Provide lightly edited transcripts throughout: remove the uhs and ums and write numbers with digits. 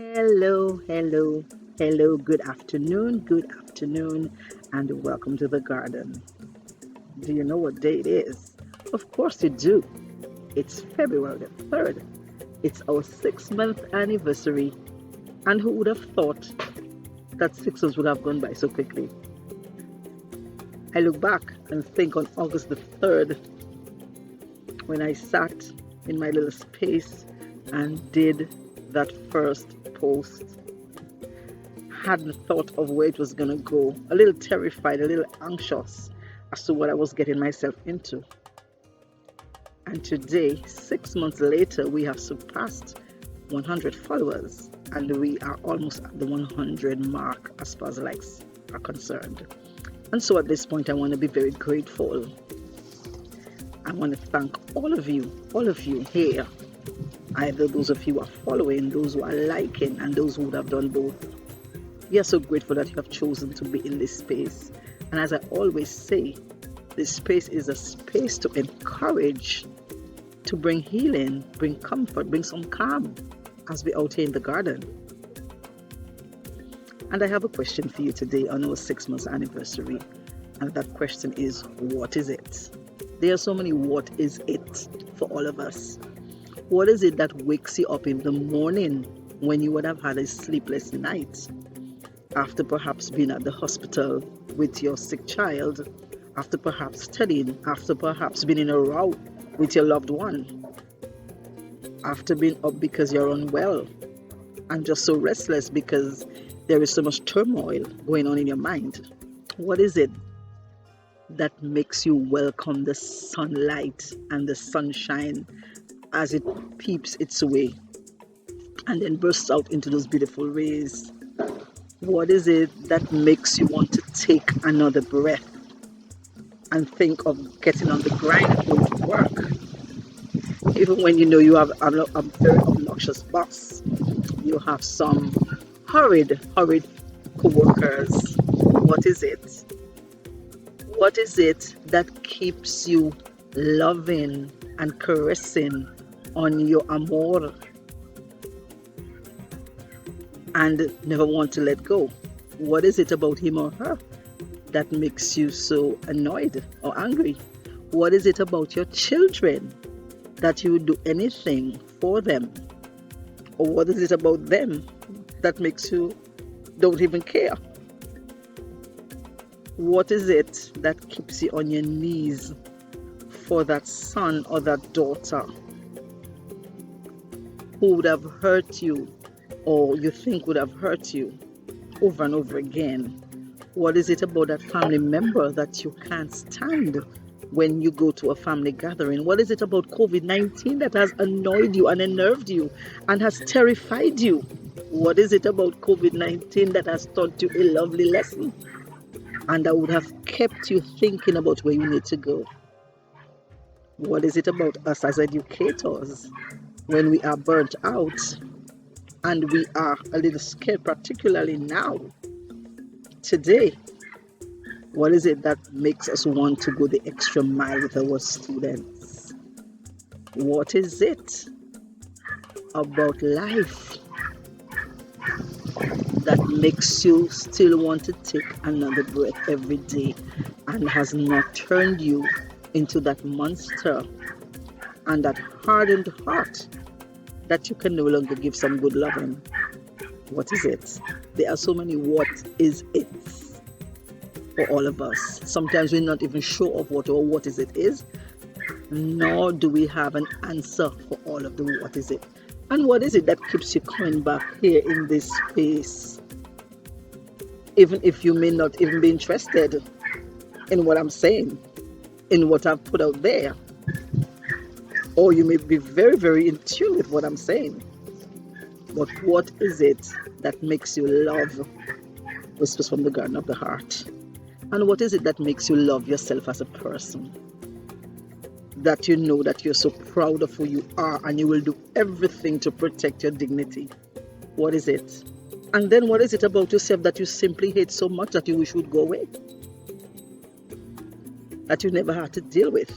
Hello, hello, hello, good afternoon, and welcome to the garden. Do you know what day it is? Of course you do. It's February the 3rd. It's our 6 month anniversary, and who would have thought that 6 months would have gone by so quickly? I look back and think on August the 3rd when I sat in my little space and did that first post. Hadn't thought of where it was going to go, a little terrified, a little anxious as to what I was getting myself into. And today, 6 months later, we have surpassed 100 followers and we are almost at the 100 mark as far as likes are concerned. And so at this point, I want to be very grateful. I want to thank all of you here, either those of you who are following, those who are liking, and those who would have done both. We are so grateful that you have chosen to be in this space. And as I always say, this space is a space to encourage, to bring healing, bring comfort, bring some calm as we're out here in the garden. And I have a question for you today on our 6 months anniversary. And that question is, what is it? There are so many what is it for all of us. What is it that wakes you up in the morning when you would have had a sleepless night? After perhaps being at the hospital with your sick child, after perhaps studying, after perhaps being in a row with your loved one, after being up because you're unwell and just so restless because there is so much turmoil going on in your mind. What is it that makes you welcome the sunlight and the sunshine as it peeps its way and then bursts out into those beautiful rays? What is it that makes you want to take another breath and think of getting on the grind and going to work? Even when you know you have a very obnoxious boss, you have some hurried co-workers. What is it? What is it that keeps you loving and caressing on your amour and never want to let go? What is it about him or her that makes you so annoyed or angry? What is it about your children that you would do anything for them? Or what is it about them that makes you don't even care? What is it that keeps you on your knees for that son or that daughter who would have hurt you or you think would have hurt you over and over again? What is it about that family member that you can't stand when you go to a family gathering? What is it about COVID-19 that has annoyed you and unnerved you and has terrified you? What is it about COVID-19 that has taught you a lovely lesson and that would have kept you thinking about where you need to go? What is it about us as educators when we are burnt out and we are a little scared, particularly now, today? What is it that makes us want to go the extra mile with our students? What is it about life that makes you still want to take another breath every day and has not turned you into that monster and that hardened heart that you can no longer give some good loving? What is it? There are so many what is it for all of us. Sometimes we're not even sure of what is it is, nor do we have an answer for all of the what is it. And what is it that keeps you coming back here in this space, even if you may not even be interested in what I'm saying, in what I've put out there, or you may be very, very in tune with what I'm saying. But what is it that makes you love Whispers from the Garden of the Heart? And what is it that makes you love yourself as a person? That you know that you're so proud of who you are and you will do everything to protect your dignity. What is it? And then what is it about yourself that you simply hate so much that you wish would go away? That you never had to deal with?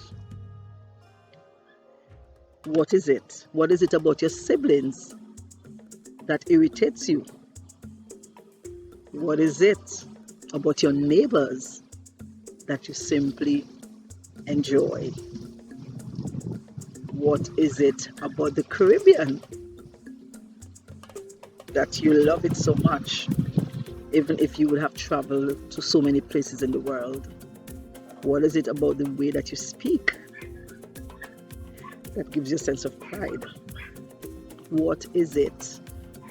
What is it? What is it about your siblings that irritates you? What is it about your neighbors that you simply enjoy? What is it about the Caribbean that you love it so much, even if you would have traveled to so many places in the world? What is it about the way that you speak that gives you a sense of pride? What is it?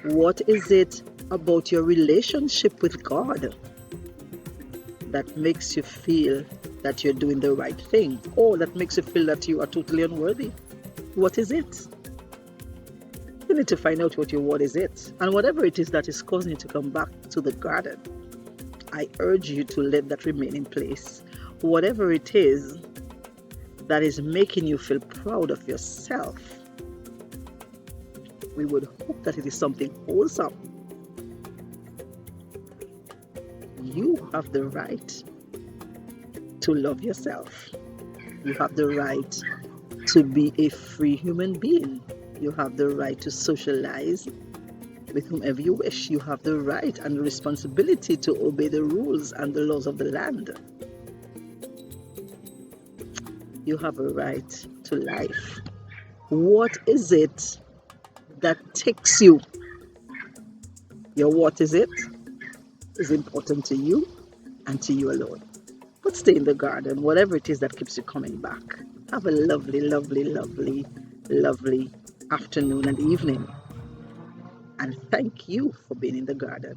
What is it about your relationship with God that makes you feel that you're doing the right thing, or that makes you feel that you are totally unworthy? What is it? You need to find out what is it. And whatever it is that is causing you to come back to the garden, I urge you to let that remain in place. Whatever it is that is making you feel proud of yourself, we would hope that it is something wholesome. You have the right to love yourself. You have the right to be a free human being. You have the right to socialize with whomever you wish. You have the right and the responsibility to obey the rules and the laws of the land. You have a right to life. What is it that takes you? Your what is it is important to you and to you alone. But stay in the garden, whatever it is that keeps you coming back. Have a lovely, lovely, lovely, lovely afternoon and evening. And thank you for being in the garden.